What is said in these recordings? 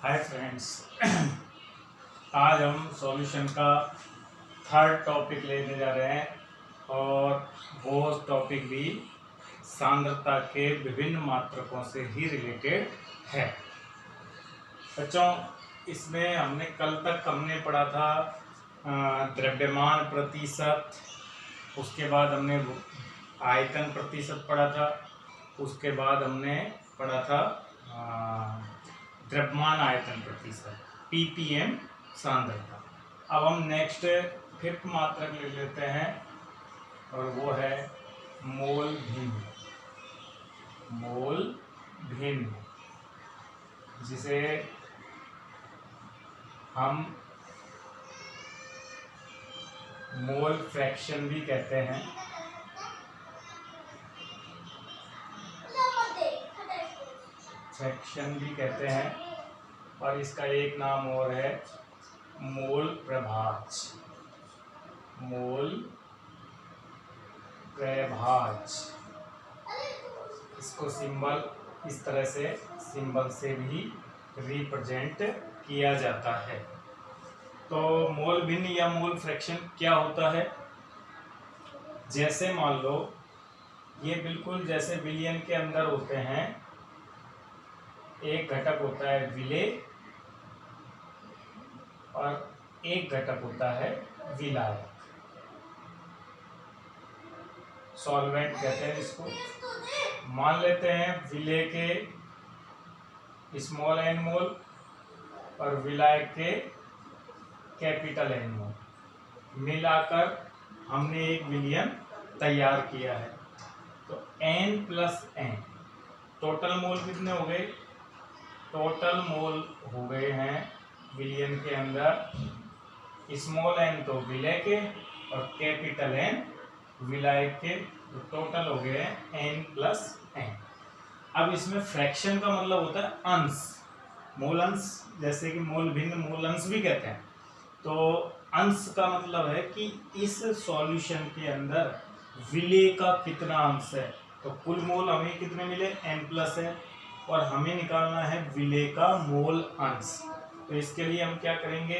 Hi friends. आज हम solution का थर्ड टॉपिक लेने जा रहे हैं और वो टॉपिक भी सांद्रता के विभिन्न मात्रकों से ही रिलेटेड है। बच्चों, इसमें कल तक हमने पढ़ा था द्रव्यमान प्रतिशत, उसके बाद हमने आयतन प्रतिशत पढ़ा था, उसके बाद हमने पढ़ा था द्रव्यमान आयतन प्रतिशत ppm सांद्रता। अब हम नेक्स्ट फिफ्थ मात्रक ले लेते हैं और वो है मोल भिन्न। मोल भिन्न जिसे हम मोल फ्रैक्शन भी कहते हैं। फ्रैक्शन भी कहते हैं और इसका एक नाम और है मोल प्रभाज्य। मोल प्रभाज्य, इसको सिंबल इस तरह से सिंबल से भी रिप्रेजेंट किया जाता है। तो मोल भिन्न या मोल फ्रैक्शन क्या होता है? जैसे मान लो ये बिल्कुल जैसे विलयन के अंदर होते हैं, एक घटक होता है विलेय और एक घटक होता है विलायक। सॉल्वेंट कहते हैं इसको। मान लेते हैं विलेय के स्मॉल एन मोल और विलायक के कैपिटल एन मोल मिलाकर हमने एक विलयन तैयार किया है। तो n plus n total mole कितने हो गए? टोटल मोल हो गए हैं विलयन के अंदर स्मॉल n तो विलेय के और कैपिटल N विलायक के, तो टोटल हो गए हैं n प्लस n। अब इसमें फ्रैक्शन का मतलब होता है अंश, मोल अंश, जैसे कि मोल भिन्न मोल अंश भी कहते हैं। तो अंश का मतलब है कि इस सॉल्यूशन के अंदर विलेय का कितना अंश है। तो कुल मोल हमें कितने मिले? n प्लस है, और हमें निकालना है विलेय का मोल अंश। तो इसके लिए हम क्या करेंगे?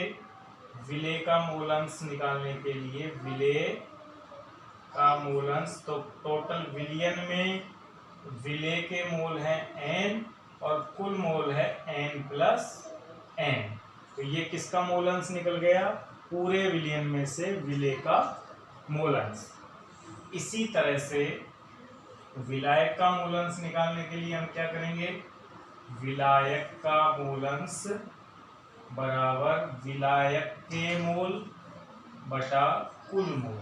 विलेय का मोल अंश निकालने के लिए विलेय का मोल अंश, तो टोटल विलयन में विलेय के मोल है n और कुल मोल है n प्लस n। तो ये किसका मोल अंश निकल गया? पूरे विलयन में से विलेय का मोल अंश। इसी तरह से विलायक का मोल अंश निकालने के लिए हम क्या करेंगे? विलायक का मोल अंश बराबर विलायक के मोल बटा कुल मोल।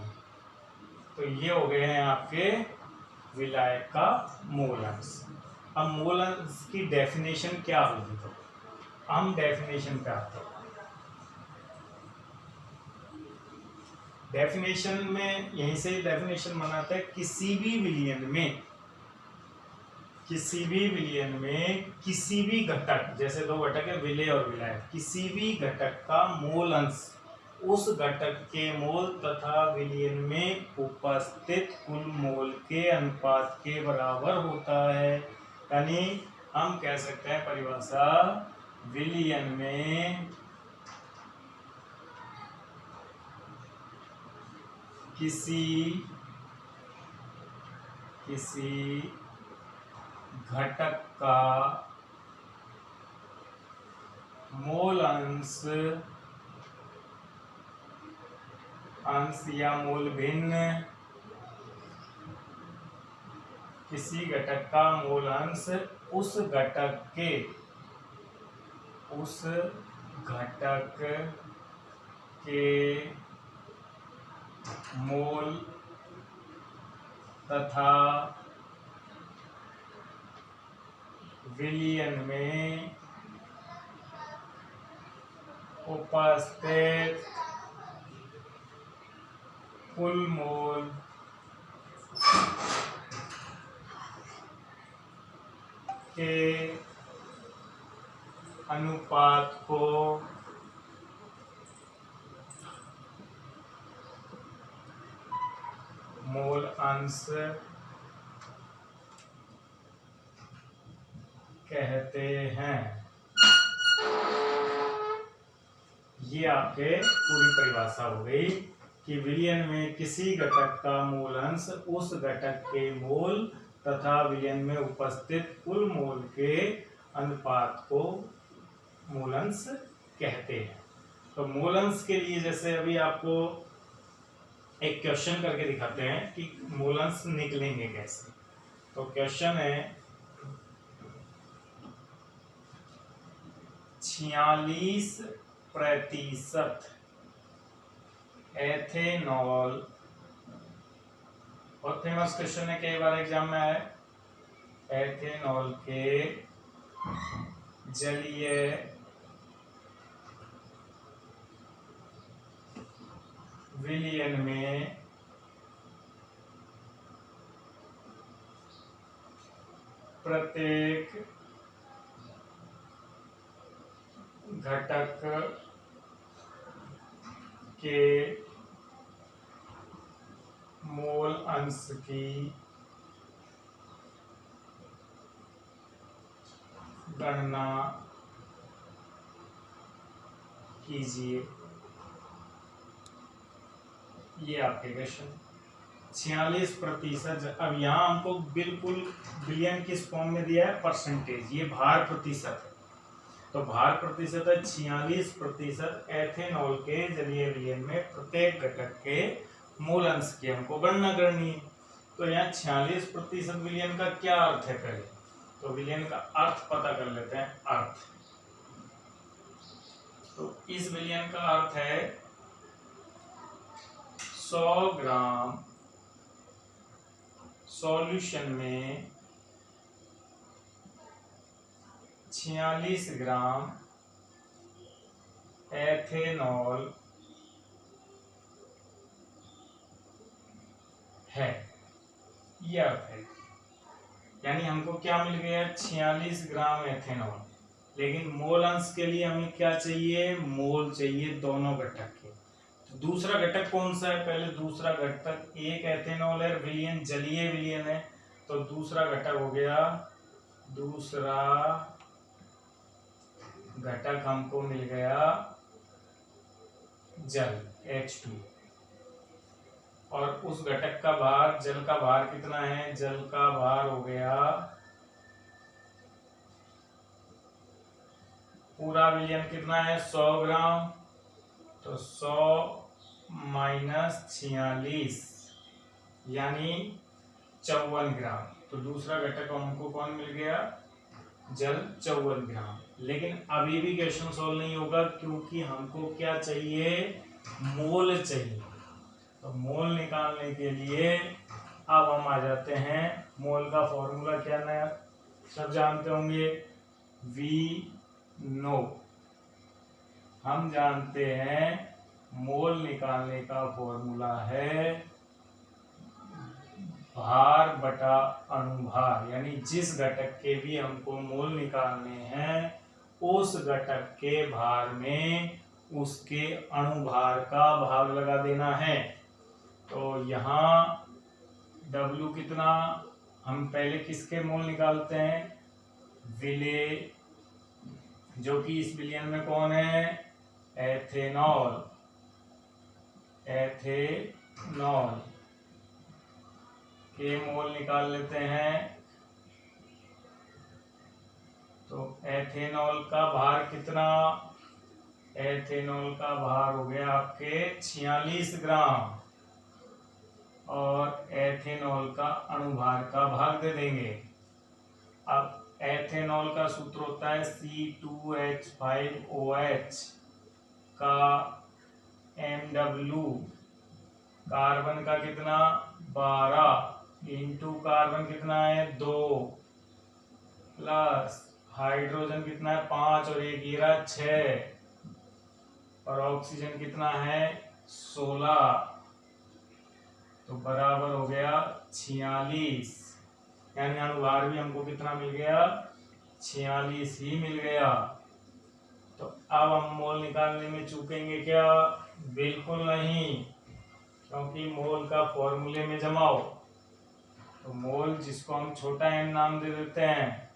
तो ये हो गए हैं आपके विलायक का मोल अंश। अब मोल अंश की डेफिनेशन क्या होगी? तो हम डेफिनेशन पे आते हैं। डेफिनेशन में यहीं से डेफिनेशन बनाते हैं। किसी भी विलयन में किसी भी घटक, जैसे दो घटक है विलेय और विलायक, किसी भी घटक का मोल अंश उस घटक के मोल तथा विलयन में उपस्थित कुल मोल के अनुपात के बराबर होता है। यानी हम कह सकते हैं परिभाषा, विलयन में किसी घटक का मोल अंश या मोल भिन्न, किसी घटक का मोल अंश उस घटक के मोल तथा विलयन में उपस्थित कुल मोल के अनुपात को मोल अंश कहते हैं। ये आपके पूरी परिभाषा हो गई कि विलयन में किसी घटक का मूल अंश उस घटक के मोल तथा विलयन में उपस्थित कुल मोल के अनुपात को मूलंश कहते हैं। तो मूलंश के लिए जैसे अभी आपको एक क्वेश्चन करके दिखाते हैं कि मूलंश निकलेंगे कैसे। तो क्वेश्चन है 46% एथेनॉल, बहुत फेमस क्वेश्चन है, कई बार एग्जाम में आया। एथेनॉल के जलीय विलयन में प्रत्येक घटक के मोल अंश की गणना कीजिए। ये आपके क्वेश्चन 46%। अब यहाँ हमको बिल्कुल बिलियन किस फॉर्म में दिया है, परसेंटेज, ये भार प्रतिशत है। तो भार प्रतिशत है 46% एथेनॉल के जलीय विलयन में प्रत्येक घटक के मूल अंश की हमको गणना करनी है। तो यहाँ 46% विलयन का क्या अर्थ है पहले, तो विलयन का अर्थ पता कर लेते हैं। अर्थ, तो इस विलयन का अर्थ है 100 ग्राम सॉल्यूशन में 46 ग्राम एथेनॉल है, यह अर्थ है। यानी हमको क्या मिल गया, 46 ग्राम एथेनॉल, लेकिन मोल अंश के लिए हमें क्या चाहिए, मोल चाहिए दोनों घटक के। तो दूसरा घटक कौन सा है, पहले दूसरा घटक, एक एथेनॉल है, विलयन जलीय विलयन है, तो दूसरा घटक हो गया, दूसरा घटक हमको मिल गया जल H2, और उस घटक का भार, जल का भार कितना है, जल का भार हो गया, पूरा विलयन कितना है 100 ग्राम, तो 100 माइनस 46 यानी 54 ग्राम। तो दूसरा घटक हमको कौन मिल गया, जल 54 ग्राम। लेकिन अभी भी क्वेश्चन सॉल्व नहीं होगा, क्योंकि हमको क्या चाहिए, मोल चाहिए। तो मोल निकालने के लिए अब हम आ जाते हैं, मोल का फॉर्मूला क्या नया सब जानते होंगे, V नो। हम जानते हैं मोल निकालने का फॉर्मूला है भार बटा अणुभार, यानी जिस घटक के भी हमको मोल निकालने हैं उस घटक के भार में उसके अणुभार का भाग लगा देना है। तो यहाँ W कितना, हम पहले किसके मोल निकालते हैं, विलय, जो कि इस विलयन में कौन है, एथेनॉल, एथेनॉल के मोल निकाल लेते हैं। तो एथेनॉल का भार कितना, एथेनॉल का भार हो गया आपके 46 ग्राम, और एथेनॉल का अणुभार का भाग दे देंगे। अब एथेनॉल का सूत्र होता है C2H5OH का MW, कार्बन का कितना 12 इंटू कार्बन कितना है 2 प्लस हाइड्रोजन कितना है 5 और ये गिरा 6 और ऑक्सीजन कितना है 16, तो बराबर हो गया 46। यानी अणुभार भी हमको कितना मिल गया, 46 ही मिल गया। तो अब हम मोल निकालने में चूकेंगे क्या, बिल्कुल नहीं, क्योंकि मोल का फॉर्मूले में जमाओ। तो मोल जिसको हम छोटा m नाम दे देते हैं,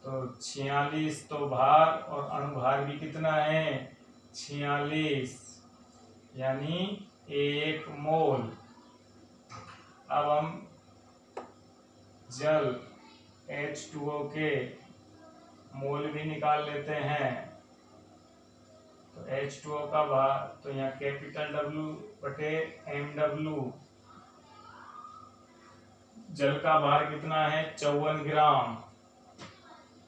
तो 46 तो भार और अणुभार भी कितना है 46 यानी 1 मोल। अब हम जल H2O के मोल भी निकाल लेते हैं। तो H2O का भार, तो यहाँ कैपिटल W बटे MW। जल का भार कितना है? 54 ग्राम।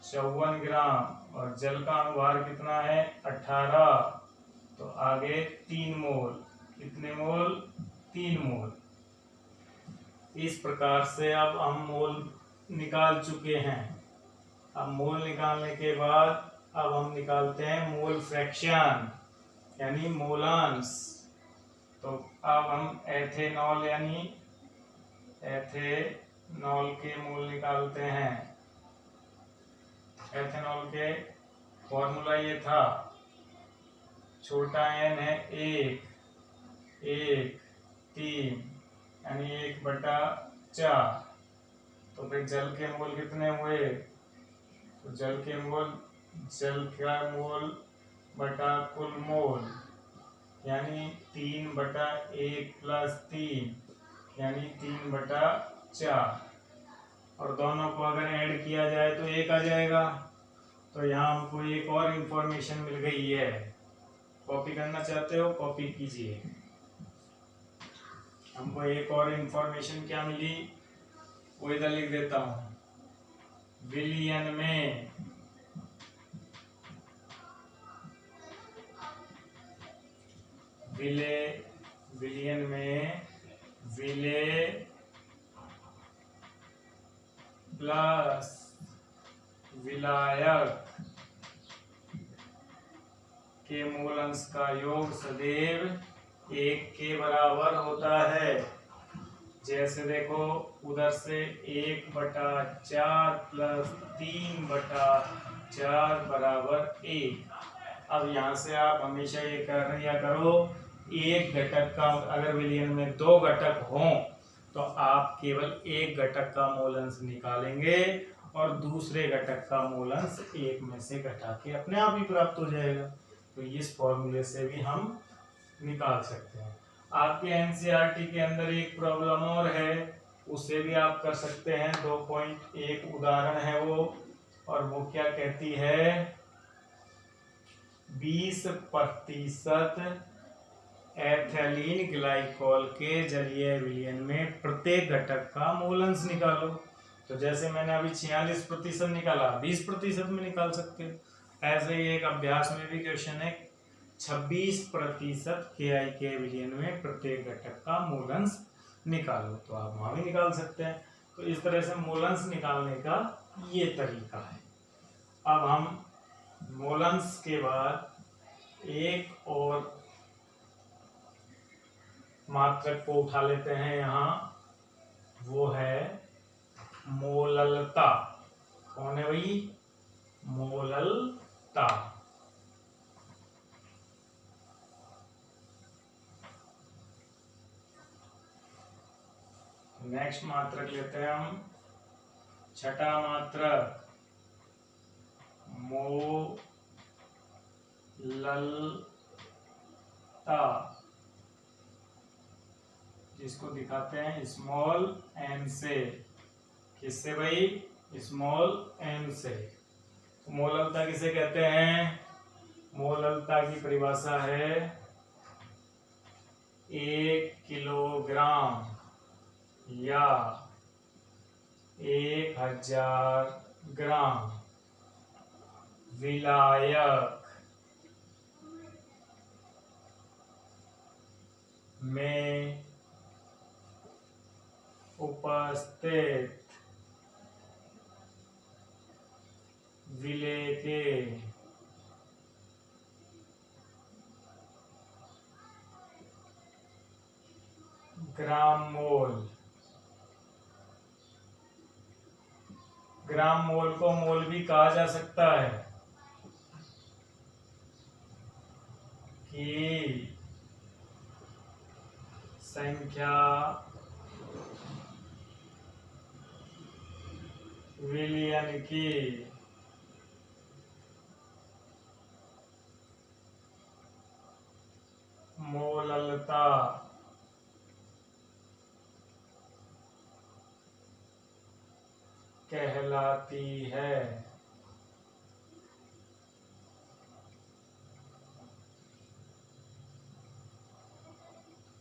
54 ग्राम। और जल का अनुभार कितना है? 18। तो आगे 3 मोल। कितने मोल? 3 मोल। इस प्रकार से अब हम मोल निकाल चुके हैं। अब मोल निकालने के बाद अब हम निकालते हैं मोल फ्रैक्शन यानी मोलांश। तो अब हम एथेनॉल यानी एथेनॉल के मोल निकालते हैं। एथेनॉल के फॉर्मूला ये था, छोटा n है 1/3 यानी 1/4। तो फिर जल के मोल कितने हुए? तो जल का मोल बटा कुल मोल यानी 3/1 + 3 यानी 3/4। और दोनों को अगर ऐड किया जाए तो 1 आ जाएगा। तो यहाँ हमको एक और इंफॉर्मेशन मिल गई है। कॉपी करना चाहते हो? कॉपी कीजिए। हमको एक और इंफॉर्मेशन क्या मिली, वो इधर लिख देता हूं। विलियन में विले प्लस विलायक के मूल अंश का योग सदैव 1 के बराबर होता है। जैसे देखो उधर से 1/4 + 3/4 = 1। अब यहाँ से आप हमेशा ये कर लिया करो, एक घटक का अगर विलयन में 2 घटक हों तो आप केवल एक घटक का मूल अंश निकालेंगे और दूसरे घटक का मूल अंश 1 में से घटा के अपने आप ही प्राप्त हो जाएगा। तो इस फॉर्मूले से भी हम निकाल सकते हैं। आपके एनसीईआरटी के अंदर एक प्रॉब्लम और है, उससे भी आप कर सकते हैं। 2.1 उदाहरण है वो, और वो क्या कहती है, 20% एथिलीन ग्लाइकोल के जलीय विलयन में प्रत्येक घटक का मूल अंश निकालो। तो जैसे मैंने अभी 46% निकाला, 20% में निकाल सकते हो। ऐसे ही एक अभ्यास में भी क्वेश्चन है, 26% KI के विलयन में प्रत्येक घटक का मूल अंश निकालो। तो आप वहां भी निकाल सकते हैं। तो इस तरह से मूल अंश निकालने का ये तरीका है। अब हम मूल अंश के बाद एक और मात्रक को उठा लेते हैं यहाँ, वो है मोललता। कौन है भाई? मोललता। नेक्स्ट मात्रक लेते हैं हम, छठा मात्रक मोललता, जिसको दिखाते हैं स्मॉल m से। किससे भाई? स्मॉल m से। तो मोललता किसे कहते हैं? मोललता की परिभाषा है 1 किलोग्राम या 1000 ग्राम विलायक में उपस्थित विलेय के ग्राम मोल। ग्राम मोल को मोल भी कहा जा सकता है कि संख्या विलयन की सांद्रता कहलाती है।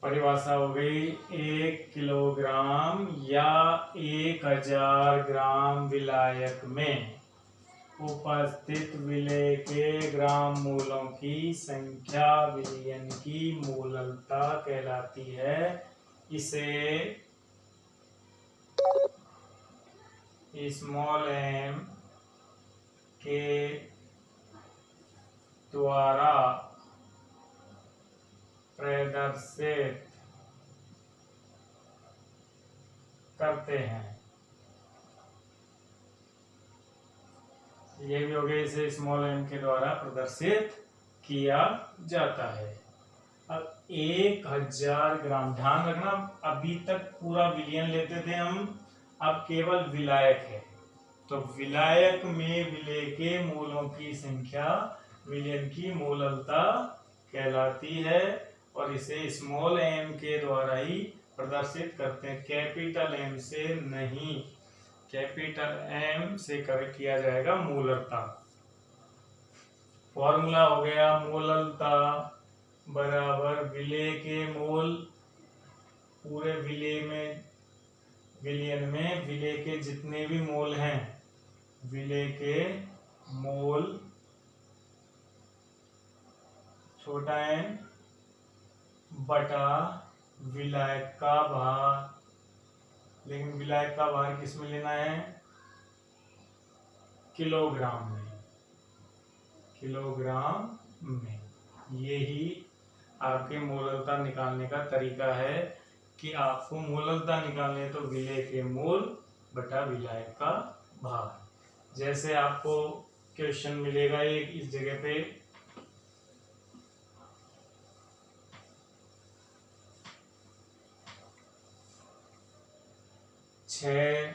परिभाषा हो गई, 1 किलोग्राम या 1000 ग्राम विलायक में उपस्थित विलेय के ग्राम मूलों की संख्या विलयन की मूललता कहलाती है। इसे स्मॉल m के द्वारा प्रदर्शित करते हैं। ये भी हो गया, इसे स्मॉल m के द्वारा प्रदर्शित किया जाता है। अब 1000 ग्राम, ध्यान रखना अभी तक पूरा विलयन लेते थे हम, अब केवल विलायक है। तो विलायक में विलेय के मूलों की संख्या विलयन की मूललता कहलाती है और इसे स्मॉल m के द्वारा ही प्रदर्शित करते हैं, कैपिटल M से नहीं। कैपिटल M से किया जाएगा मूललता। फॉर्मूला हो गया, मूललता बराबर विलेय के मोल, पूरे विलयन में विलेय के जितने भी मोल हैं, विलेय के मोल छोटा n बटा विलायक का भार। लेकिन विलायक का भार किस में लेना है? किलोग्राम में। किलोग्राम में। यही आपके मूललता निकालने का तरीका है कि आपको मूललता निकालने तो विलेय के मोल बटा विलायक का भार। जैसे आपको क्वेश्चन मिलेगा एक इस जगह पे, छः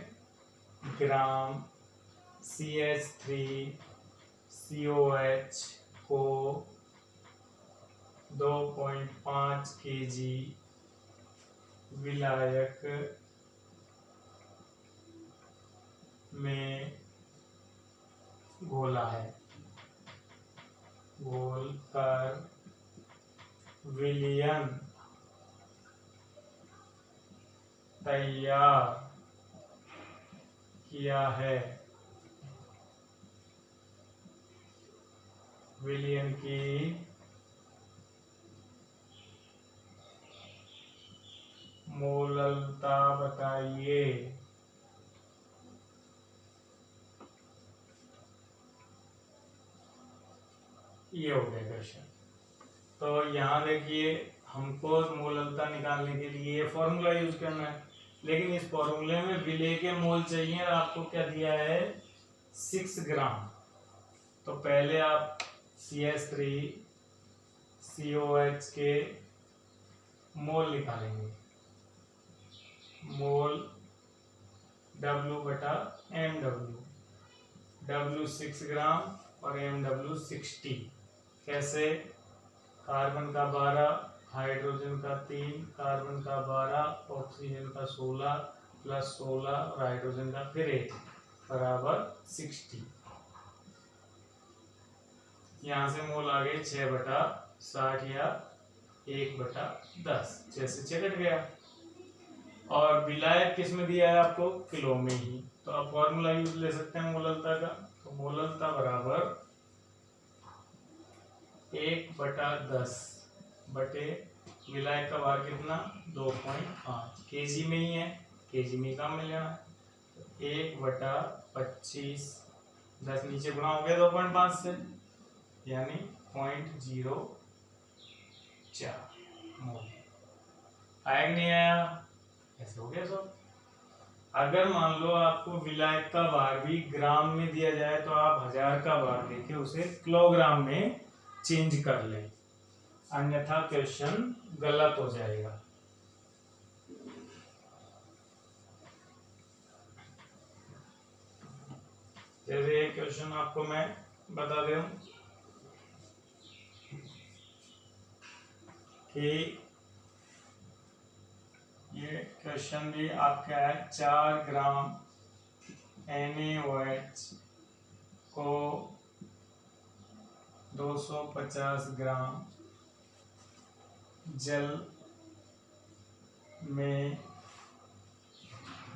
ग्राम CH3COH को 2.5 kg विलायक में घोला है। घोल कर विलयन तैयार किया है। विलयन की मूललता बताइए। ये हो गया क्वेश्चन। तो यहाँ देखिए, हमको मूललता निकालने के लिए ये फॉर्मूला यूज करना है, लेकिन इस फॉर्मूले में विलेय के मोल चाहिए और आपको क्या दिया है? 6 ग्राम। तो पहले आप CH3COH के मोल निकालेंगे। मोल W बटा MW, W 6 ग्राम और MW 60। कैसे? कार्बन का 12, हाइड्रोजन का 3, कार्बन का 12, ऑक्सीजन का 16 प्लस 16 और हाइड्रोजन का फिर 1 बराबर 60। यहाँ से मोल आ गए 6/60 या 1/10, जैसे 6 कट गया। और विलायक किस में दिया है आपको? किलो में ही। तो आप फॉर्मूला यूज ले सकते हैं मूललता का। तो मूललता बराबर 1/10 बटे विलायक का भार कितना? 2.5। केजी में ही है, केजी में काम मिल जाना। 1/25, 10 नीचे गुणा हो गया 2.5 से, यानी 0.04 मोल। आया कि नहीं आया? ऐसे हो गया सब। अगर मान लो आपको विलायक का भार भी ग्राम में दिया जाए तो आप 1000 का भार लेके उसे किलोग्राम में चेंज कर लें, अन्यथा क्वेश्चन गलत हो जाएगा। जैसे एक क्वेश्चन आपको मैं बता दूं कि ये क्वेश्चन भी आपका है 4 ग्राम NaOH को 250 ग्राम जल में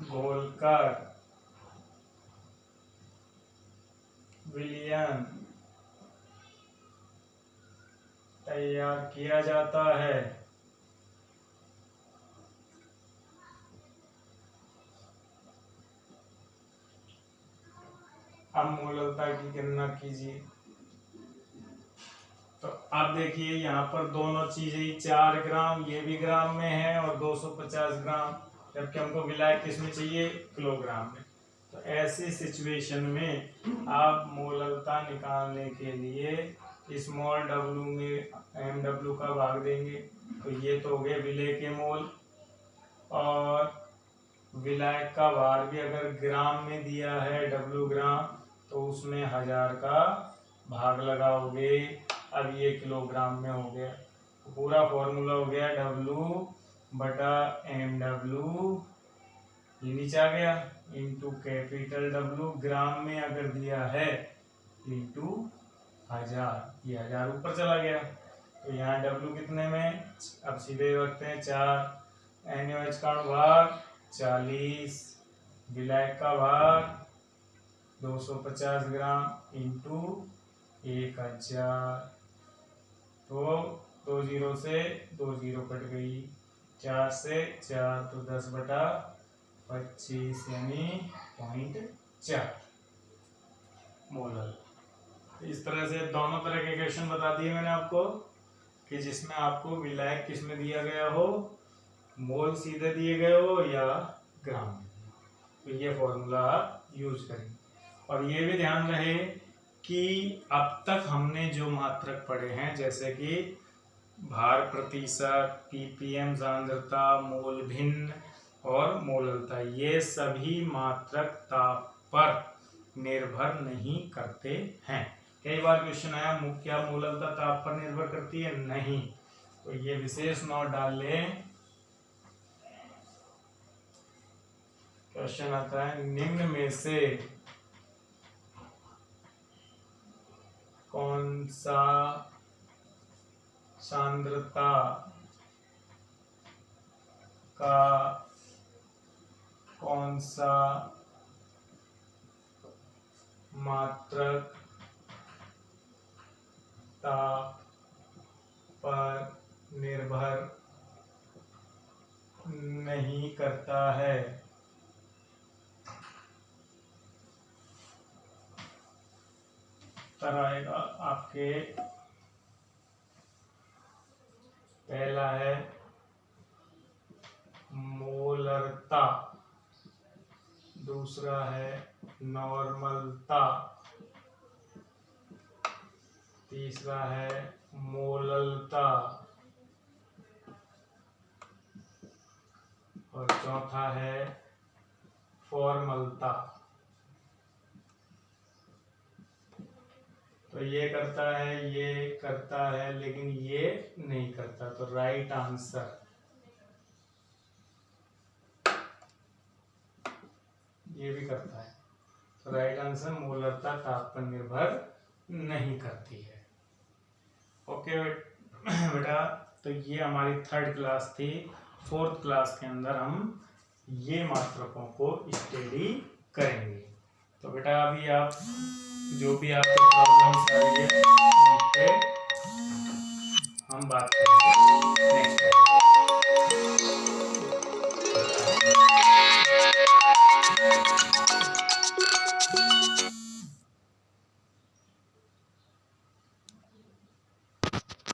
घोलकर विलयन तैयार किया जाता है। अब मोललता की गणना कीजिए। तो अब देखिए यहाँ पर दोनों चीजें 4 ग्राम, ये भी ग्राम में है और 250 ग्राम, जबकि हमको विलायक किस में चाहिए, किलोग्राम में। तो ऐसी सिचुएशन में आप मोललता निकालने के लिए स्मॉल w में mw का भाग देंगे। तो ये तो हो गए विलेय के मोल, और विलायक का भार भी अगर ग्राम में दिया है w ग्राम, तो उसमें 1000 का भाग लगाओगे। अब ये किलोग्राम में हो गया। पूरा फॉर्मूला हो गया W बटा mw, ये नीचे आ गया, इंटू कैपिटल W, ग्राम में अगर दिया है इंटू 1000, ये 1000 ऊपर चला गया। तो यहाँ W कितने में, अब सीधे रखते हैं 4, NaOH का भाग 40, विलायक का भाग 250 ग्राम इंटू 1000। तो 2 0 से 2 0 कट गई, 4 से 4 तो 10 बटा 25 यानी 0.4 मोलर। इस तरह से दोनों तरह के क्वेश्चन बता दिए मैंने आपको कि जिसमें आपको विलायक किस में दिया गया हो, मोल सीधे दिए गए हो या ग्राम में। तो ये फॉर्मूला आप यूज करेंगे। और ये भी ध्यान रहे कि अब तक हमने जो मात्रक पढ़े हैं, जैसे कि भार प्रतिशत, ppm सांद्रता, मोल भिन्न और मोललता, ये सभी मात्रक ताप पर निर्भर नहीं करते हैं। कई बार क्वेश्चन आया क्या मोललता ताप पर निर्भर करती है, नहीं। तो ये विशेष नोट डाल लें। क्वेश्चन आता है निम्न में से कौन सा सांद्रता का कौन सा मात्रक ताप पर निर्भर नहीं करता है। आएगा आपके, पहला है मोलरता, दूसरा है नॉर्मलता, तीसरा है मोललता और चौथा है फॉर्मलता। तो ये करता है, ये करता है, लेकिन ये नहीं करता। तो राइट आंसर ये भी करता है। तो राइट आंसर मोलरता ताप पर निर्भर नहीं करती है। ओके बेटा, तो ये हमारी 3rd क्लास थी। 4th क्लास के अंदर हम ये मात्रकों को स्टडी करेंगे। तो बेटा अभी आप जो भी आपको प्रॉब्लम्स आ रही है उन पे हम बात करेंगे नेक्स्ट टाइम।